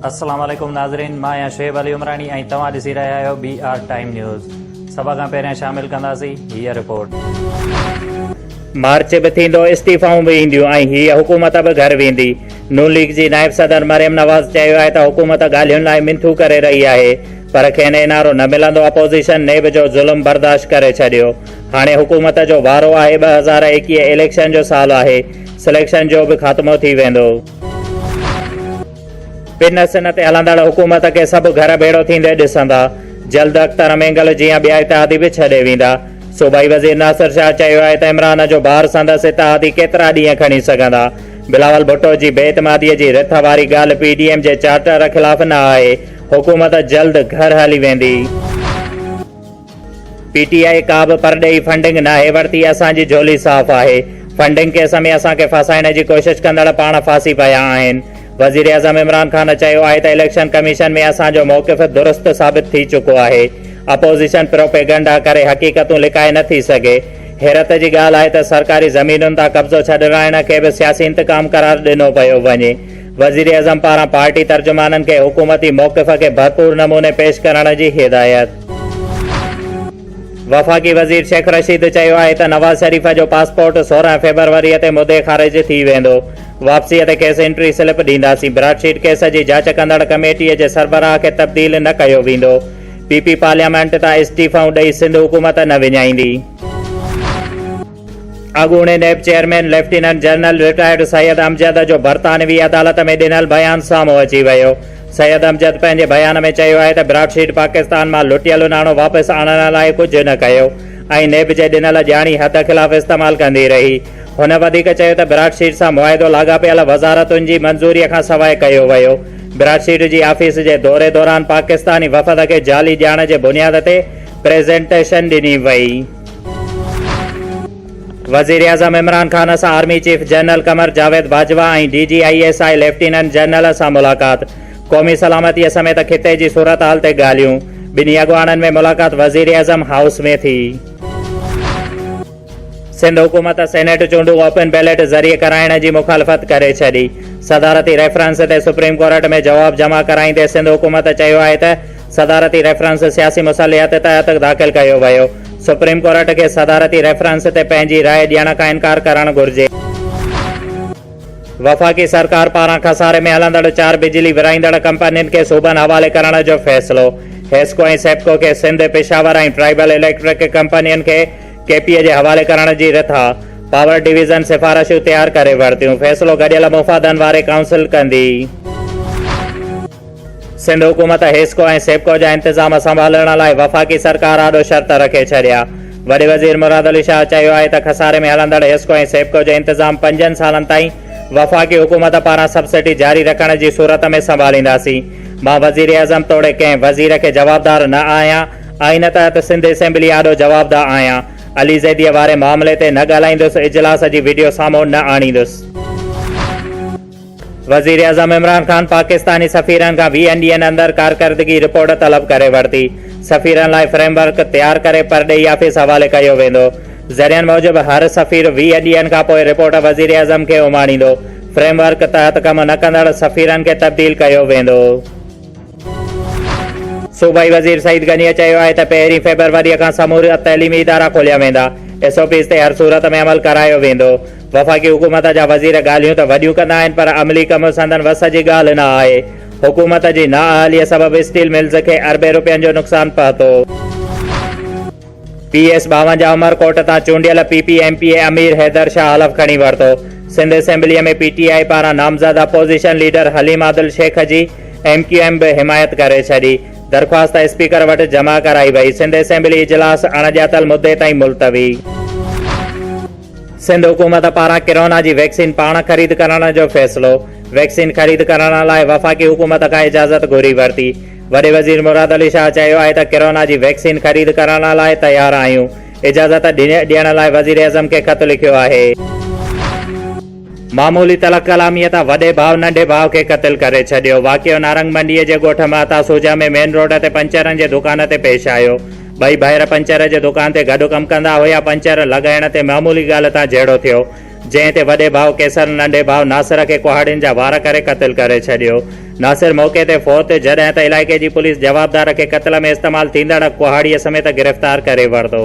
अस्सलाम वालेकुम नाज़रीन, मां आहियां शुएब अली उमरानी ऐं तव्हां ॾिसी रहिया आहियो BR टाइम न्यूज़। सभ खां पहिरियां शामिल कंदासीं हीअ रिपोर्ट। मार्च बि थींदो, इस्तीफ़ाऊं बि ईंदियूं ऐं हीअ हुकूमत बि घर वेंदी। नून लीग जी नाइब सदर मरियम नवाज़ चयो आहे त हुकूमत ॻाल्हियुनि लाइ मिंथू करे रही आहे, पर खेनि इनारो न मिलंदो। अपोज़िशन नेब जो ज़ुल्म बर्दाश्त करे छॾियो। हाणे हुकूमत जो वारो आहे। 2021 इलेक्शन जो साल आहे। सिलेक्शन जो बि ख़ात्मो थी वेंदो। पिन सिन ते हलंदड़ हुकूमत खे सभु घर भेड़ो थींदे ॾिसंदा। जल्द अख्तर मेंगल जीअं ॿिया इतिहादी बि छॾे वेंदा। सूबाई वज़ीर नासिर शाह चयो आहे त इमरान जो भार संदसि इतिहादी केतिरा ॾींहं खणी सघंदा। बिलावल भुट्टो जी बेइतमादीअ जी रिथ वारी ॻाल्हि PDM जे चार्टर ख़िलाफ़ न आहे। हुकूमत जल्द घर हली वेंदी। PTI का बि परॾेही फंडिंग नाहे वरिती। असांजी झोली साफ़ आहे। फंडिंग केस में असांखे फसाइण जी कोशिश कंदड़ पाण फासी पिया आहिनि। वज़ीर आज़म इमरान खान चयो आहे त इलेक्शन कमीशन में असांजो मौक़िफ़ दुरुस्त साबित थी चुको आहे। अपोज़िशन प्रोपेगंडा करे हक़ीक़तूं लिकाए नथी सघे। हैरत जी ॻाल्हि आहे त सरकारी ज़मीनुनि तां कब्ज़ो छॾाइण खे बि सियासी इंतकाम करार ॾिनो पियो वञे। वज़ीर आज़म पारां पार्टी तर्जुमाननि खे हुकूमती मौक़िफ़ खे भरपूर नमूने पेश करण जी हिदायत। वफ़ाक़ी वज़ीर शेख रशीद चयो आहे त नवाज़ शरीफ़ जो पासपोर्ट 16 फ़रवरीअ ते मुदे ख़ारिज थी वेंदो। वापसीअ ते केस एंट्री स्लिप ॾींदासीं। ब्रॉडशीट केस जी जांच कंदड़ कमेटीअ जे सरबराह खे तब्दील न कयो वेंदो। PP पार्लियामेंट तां इस्तीफ़ाऊं ॾेई सिंध हुकूमत न विञाईंदी। अॻूणे नेब chairman lieutenant general retired Syed Amjad जो बरतानवी अदालत में ॾिनल बयान साम्हूं अची वियो। सैयद अमजद पंहिंजे बयान में चयो आहे त ब्रॉडशीट पाकिस्तान मां लुटियल नाणो वापसि आणण लाइ कुझु न कयो ऐं नेब जे ॾिनल ॼाणी हद ख़िलाफ़ इस्तेमालु कंदी रही। हुन वधीक चयो त ब्रॉडशीट सां मुआहिदो लाॻापियल वज़ारतुनि जी मंज़ूरीअ खां सवाइ कयो वियो। ब्रॉडशीट जी ऑफिस जे दौरे दौरान पाकिस्तानी वफ़द खे जाली ॼाण जे बुनियाद ते प्रेज़ेंटेशन ॾिनी वई। वज़ीर आज़म इमरान खान सां army chief general Qamar Javed Bajwa ऐं DGISI लेफ्टिनेंट जनरल सां मुलाक़ात। क़ौमी सलामतीअ समेत खिते जी सूरत हाल ते ॻाल्हियूं। ॿिन्ही अॻुवाननि में मुलाक़ात वज़ीर आज़म हाउस में थी। सिंध हुकूमत सेनेट चूंडूं ओपन बैलेट ज़रिए कराइण जी मुखालफ़त करे छॾी। सदारती रेफरेंस ते सुप्रीम कोर्ट में जवाब जमा कराईंदे सिंध हुकूमत चयो आहे त सदारती रेफरेंस सियासी मुसलिहत तहत दाख़िल कयो वियो। सुप्रीम कोर्ट खे सदारती रेफरेंस ते पंहिंजी राय ॾियण खां इनकार करणु घुर्जे। वफ़ाक़ी सरकार पारां खसारे में हलंदड़ 4 बिजली विराईंदड़ कंपनियुनि खे सूबनि हवाले करण जो फ़ैसिलो। हेस्को ऐं सेप्को खे सिंध, पेशावर ऐं ट्राइबल इलेक्ट्रिक कंपनियुनि खे KPA जे हवाले करण जी रिथा। पावर डिवीज़न सिफ़ारिशूं तयारु करे वरितियूं। फ़ैसिलो गॾियल मुफ़ादनि वारे काउंसिल कंदी। सिंध हुकूमत हेस्को ऐं सेप्को जा इंतज़ाम संभालण लाइ वफ़ाक़ी सरकार आॾो शर्त रखे छॾिया। वॾे वज़ीर मुराद अली शाह चयो आहे त खसारे में हलंदड़ हेस्को ऐं सेप्को जो इंतज़ाम 5 सालनि ताईं वफ़ाक़ी हुकूमत पारां सब्सिडी जारी रखण जी सूरत में संभालींदासीं। मां वज़ीर आज़म तोड़े कंहिं वज़ीर खे जवाबदार न आहियां। आइन तहत सिंध असेंबली आॾो जवाबदार आहियां। अली ज़ैदीअ वारे मामले ते न ॻाल्हाईंदुसि। इजलास जी वीडियो साम्हूं न आणींदुसि। वज़ीर आज़म इमरान खान पाकिस्तानी सफ़ीरनि खां 20 ॾींहनि अंदरि कारकर्दगी रिपोर्ट तलब करे वरिती। सफ़ीरनि लाइ फ्रेमवर्क तयारु करे परॾेही ऑफिस हवाले कयो वेंदो। ज़रियनि मूजिबि हर सफ़ीर 20 ॾींहनि खां पोइ रिपोर्ट वज़ीर आज़म खे उमाणींदो। फ्रेमवर्क तहत कमु न कंदड़ सफ़ीरनि खे तब्दील कयो वेंदो। सूबाई वज़ीर सईद गनीअ चयो आहे त 1 फ़रवरीअ खां समूरियत तइलीमी इदारा खोलिया वेंदा। SOPs ते हर सूरत में अमल करायो वेंदो। वफ़ाक़ी हुकूमत जा वज़ीर ॻाल्हियूं त वॾियूं कंदा आहिनि, पर अमली कमु संदन वस जी ॻाल्हि न आहे। हुकूमत जी नाअहलीअ सबबि स्टील मिल्स खे अरबे रुपयनि जो नुक़सानु पहुतो। PS 52 उमरकोट तां चूंडियल PP MPA अमीर हैदर शाह हलफ़ खणी वरितो। सिंध असेंबलीअ में PTI पारां नामज़द अपोज़िशन लीडर हलीम आदिल शेख जी MQM बि हिमायत करे छॾी। दरख़्वास्त स्पीकर वटि जमा कराई वई। सिंध असेंबली इजलास अणॼातल मुदे ताईं मुलतवी। सिंध हुकूमत पारां कोरोना जी वैक्सीन पाण ख़रीद करण जो फ़ैसिलो। वैक्सीन ख़रीद करण लाइ वफ़ाक़ी हुकूमत खां इजाज़त घुरी वरिती। वॾे वज़ीर मुराद अली शाह चयो आहे त कोरोना जी वैक्सीन ख़रीद करण लाइ तयारु आहियूं। इजाज़त ॾियण लाइ वज़ीर आज़म खे ख़त लिखियो आहे। मामूली तलक कलामीअ तां वॾे भाउ नंढे भाउ खे क़तल करे छॾियो। वाक़ियो नारंग मंडीअ जे ॻोठ माता सूजा में मेन रोड ते पंचरनि जे दुकान ते पेश आयो। ॿई भाइर पंचर जे दुकान ते गॾु कमु कंदा हुया। पंचर लॻाइण ते मामूली ॻाल्हि तां जहिड़ो थियो, जंहिं ते वॾे भाउ केसर नंढे भाउ नासिर खे कुहाड़ियुनि जा वार करे क़त्ल करे छॾियो। नासिर मौक़े ते फ़ौत, जॾहिं त इलाइक़े जी पुलिस जवाबदार खे क़त्ल में इस्तेमाल थींदड़ कुहाड़ीअ समेत गिरफ़्तार करे वरितो।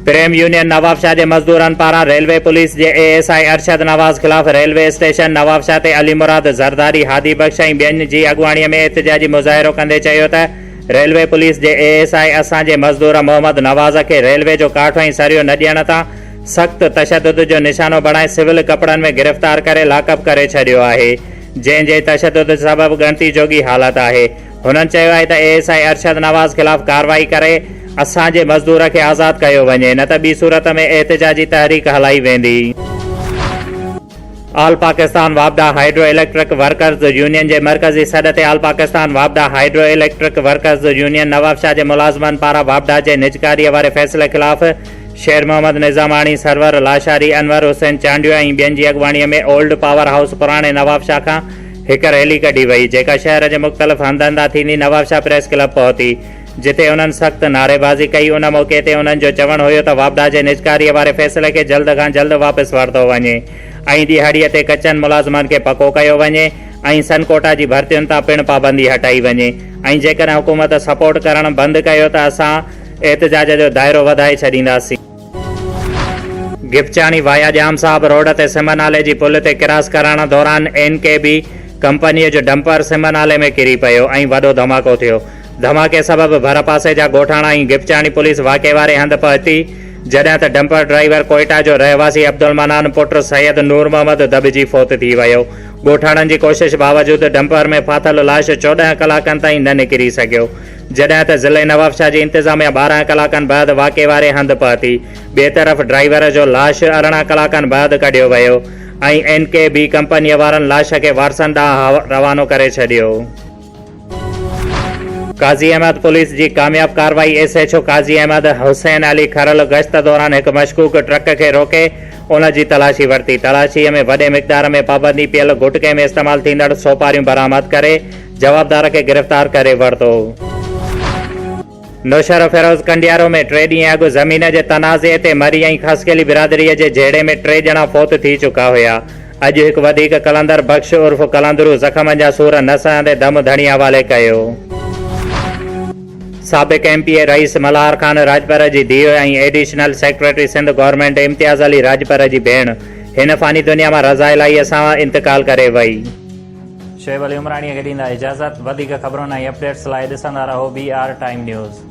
प्रेम यूनियन नवाबशाह जे मज़दूरनि पारां रेलवे पुलिस जे ASI अरशद नवाज़ ख़िलाफ़ रेलवे स्टेशन नवाबशाह ते अली मुराद ज़रदारी, हादी बख्श ऐं ॿियनि जी अॻुवाणीअ में एहतिजाजी मुज़ाहिरो कंदे चयो त रेलवे पुलिस जे ASI असांजे मज़दूर मोहम्मद नवाज़ खे रेलवे जो काठ ऐं सरियो न ॾियण तां सख़्त तशदुद जो निशानो बणाए सिविल कपड़नि में गिरफ़्तार करे लाकअप करे छॾियो आहे, जंहिं जे तशदुद सबबि ॻणती जोगी हालत आहे। हुननि चयो आहे त ASI अरशद नवाज़ ख़िलाफ़ कार्रवाई करे असांजे मज़दूर खे आज़ादु कयो वञे, न त ॿी सूरत में एहतिजाजी तहरीक हलाई वेंदी। ऑल पाकिस्तान वापडा हाइड्रो इलेक्ट्रिक वर्कर्स यूनियन जे मरकज़ी सॾ ते ऑल पाकिस्तान वापडा hydro electric workers union Nawabshah जे मुलाज़मनि पारां वापडा जे निजकारीअ वारे फ़ैसिले ख़िलाफ़ शेर मोहम्मद निज़ामाणी, सरवर लाशारी, अनवर हुसैन चांडियो ऐं ॿियनि जी अॻुवाणीअ में ओल्ड पावर हाउस पुराणे नवाबशाह खां हिकु रैली कढी वई, जेका शहर जे मुख़्तलिफ़ हंधनि तां थींदी नवाबशाह प्रेस क्लब पहुती, जिते उन्हनि सख़्त नारेबाज़ी कई। उन मौक़े ते उन्हनि जो चवणु हुयो त वापडा जे निजकारीअ वारे फ़ैसिले खे जल्द खां जल्द वापसि वरितो वञे ऐं ॾिहाड़ीअ ते कचनि मुलाज़मनि खे पको कयो वञे ऐं सनकोटा जी भर्तियुनि तां पिणु पाबंदी हटाई वञे ऐं जेकॾहिं हुकूमत सपोर्ट करणु बंदि कयो त असां एहतिजाज जो दाइरो वधाए छॾींदासीं। गिपचाणी वाया जाम साहब रोड ते सिम नाले जी पुल ते क्रॉस करण दौरान NKB कंपनीअ जो डंपर सिम नाले में किरी पियो ऐं वॾो धमाको थियो। धमाके सबबि भर पासे जा ॻोठाणा ऐं गिपचाणी पुलिस वाक़े वारे हंधि पहुती, जॾहिं त डंपर ड्राइवर कोयटा जो रहवासी अब्दुल मनान पुट सैयद नूर मोहम्मद दबिजी फ़ौत थी वियो। ॻोठाणनि जी कोशिश बावजूदि डंपर में फाथल लाश 14 कलाकनि ताईं न निकिरी सघियो, जॾहिं त ज़िले नवाबशाह जी इंतिज़ामिया 12 कलाकनि बैदि वाक़े वारे हंधि पहुती। ॿिए तरफ़ ड्राइवर जो लाश 18 कलाकनि बैदि कढियो वियो ऐं NKB कंपनीअ वारनि लाश खे वारसनि ॾांहुं रवानो करे छॾियो। काज़ी अहमद पुलिस जी कामयाब कार्रवाई। SHO काज़ी अहमद हुसैन अली खरल गश्त दौरान हिकु मशकूक ट्रक खे रोके उन जी तलाशी वरिती। तलाशीअ में वॾे मिक़दार में पाबंदी पियल गुटके में इस्तेमाल थींदड़ सोपारियूं बरामद करे जवाबदार खे गिरफ़्तार करे वरितो। नौशर फिरोज़ कंडियारो में 3 ॾींहं अॻु ज़मीन जे तनाज़े ते मरी ऐं खसकेली बिरादरीअ जे झेड़े में 3 ॼणा फ़ौत थी चुका हुया। अॼु हिकु वधीक कलंदर बख़्श उर्फ़ कलंदरू ज़ख़्म जा सूर न सहंदे दम धणी हवाले कयो। साबिक़ MPA रईस मल्हार ख़ान राजपर जी धीउ ऐं एडिशनल सेक्रेटरी सिंध गवर्नमेंट इम्तियाज़ अली राजपर जी भेण हिन फ़ानी दुनिया मां रज़ाइलाईअ सां इंतकाल करे वई। शोएब अली उमराणीअ खे ॾींदा इजाज़त। वधीक ख़बरुनि ऐं अपडेट्स लाइ ॾिसंदा रहो BR टाइम न्यूज़।